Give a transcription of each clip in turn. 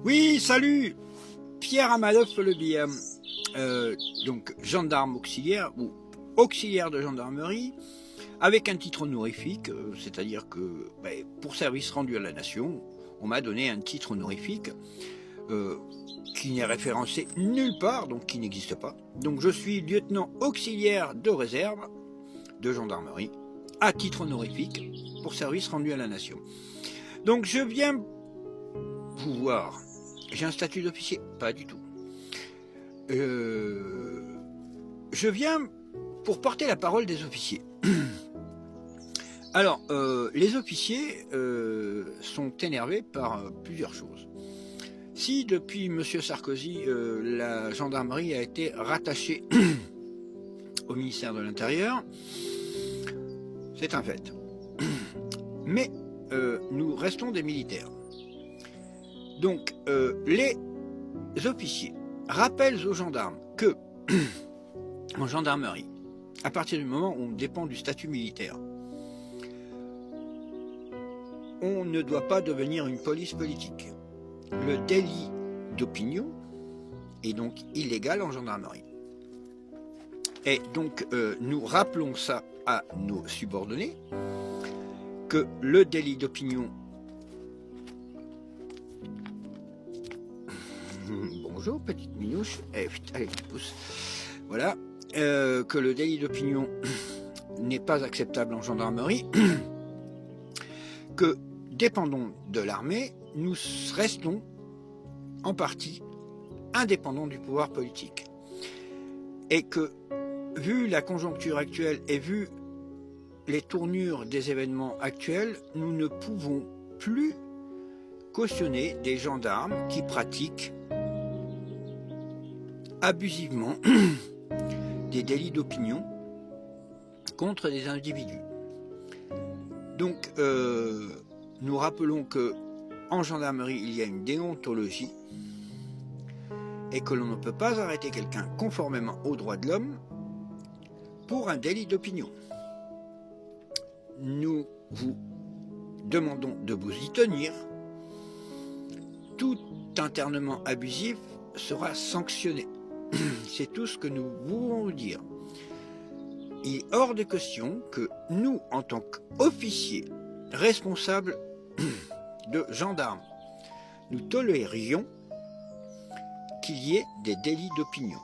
Oui, salut, Pierre Amadov Le Bihan, donc gendarme auxiliaire ou auxiliaire de gendarmerie, avec un titre honorifique, c'est-à-dire que pour service rendu à la nation, on m'a donné un titre honorifique qui n'est référencé nulle part, donc qui n'existe pas. Donc je suis lieutenant auxiliaire de réserve de gendarmerie, à titre honorifique, pour service rendu à la nation. Donc je viens vous voir. J'ai un statut d'officier? Pas du tout. Je viens pour porter la parole des officiers. Alors, les officiers sont énervés par plusieurs choses. Si depuis M. Sarkozy, la gendarmerie a été rattachée au ministère de l'Intérieur, c'est un fait. Mais nous restons des militaires. Donc, les officiers rappellent aux gendarmes que, en gendarmerie, à partir du moment où on dépend du statut militaire, on ne doit pas devenir une police politique. Le délit d'opinion est donc illégal en gendarmerie. Et donc, nous rappelons ça à nos subordonnés, que le délit d'opinion... Bonjour, petite minouche. Allez, pouce. Voilà. Que le délit d'opinion n'est pas acceptable en gendarmerie. Que, dépendons de l'armée, nous restons en partie indépendants du pouvoir politique. Et que, vu la conjoncture actuelle et vu les tournures des événements actuels, nous ne pouvons plus cautionner des gendarmes qui pratiquent abusivement des délits d'opinion contre des individus. Donc, nous rappelons que en gendarmerie, il y a une déontologie et que l'on ne peut pas arrêter quelqu'un conformément aux droits de l'homme pour un délit d'opinion. Nous vous demandons de vous y tenir. Tout internement abusif sera sanctionné. C'est tout ce que nous voulons vous dire. Il est hors de question que nous, en tant qu'officiers responsables de gendarmes, nous tolérions qu'il y ait des délits d'opinion.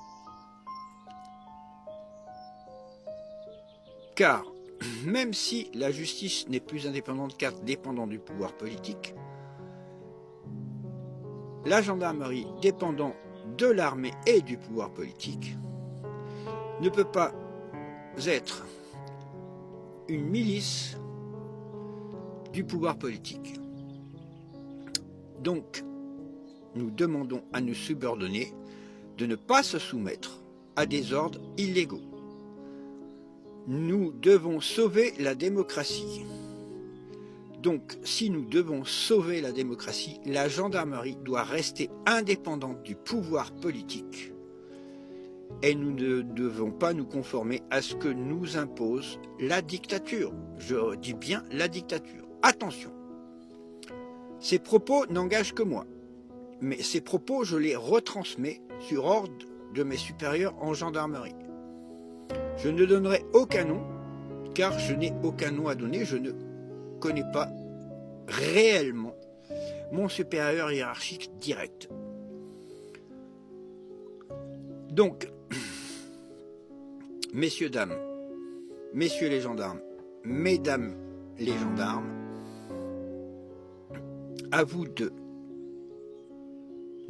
Car, même si la justice n'est plus indépendante car dépendant du pouvoir politique, la gendarmerie, dépendant de l'armée et du pouvoir politique, ne peut pas être une milice du pouvoir politique. Donc, nous demandons à nos subordonnés de ne pas se soumettre à des ordres illégaux. Nous devons sauver la démocratie. Donc, si nous devons sauver la démocratie, la gendarmerie doit rester indépendante du pouvoir politique. Et nous ne devons pas nous conformer à ce que nous impose la dictature. Je dis bien la dictature. Attention, ces propos n'engagent que moi. Mais ces propos, je les retransmets sur ordre de mes supérieurs en gendarmerie. Je ne donnerai aucun nom, car je n'ai aucun nom à donner, je ne connais pas réellement mon supérieur hiérarchique direct. Donc, messieurs, dames, messieurs les gendarmes, mesdames les gendarmes, à vous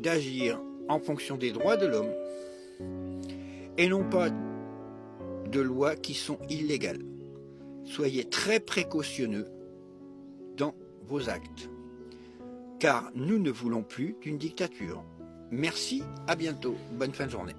d'agir en fonction des droits de l'homme et non pas de lois qui sont illégales. Soyez très précautionneux dans vos actes, car nous ne voulons plus d'une dictature. Merci, à bientôt, bonne fin de journée.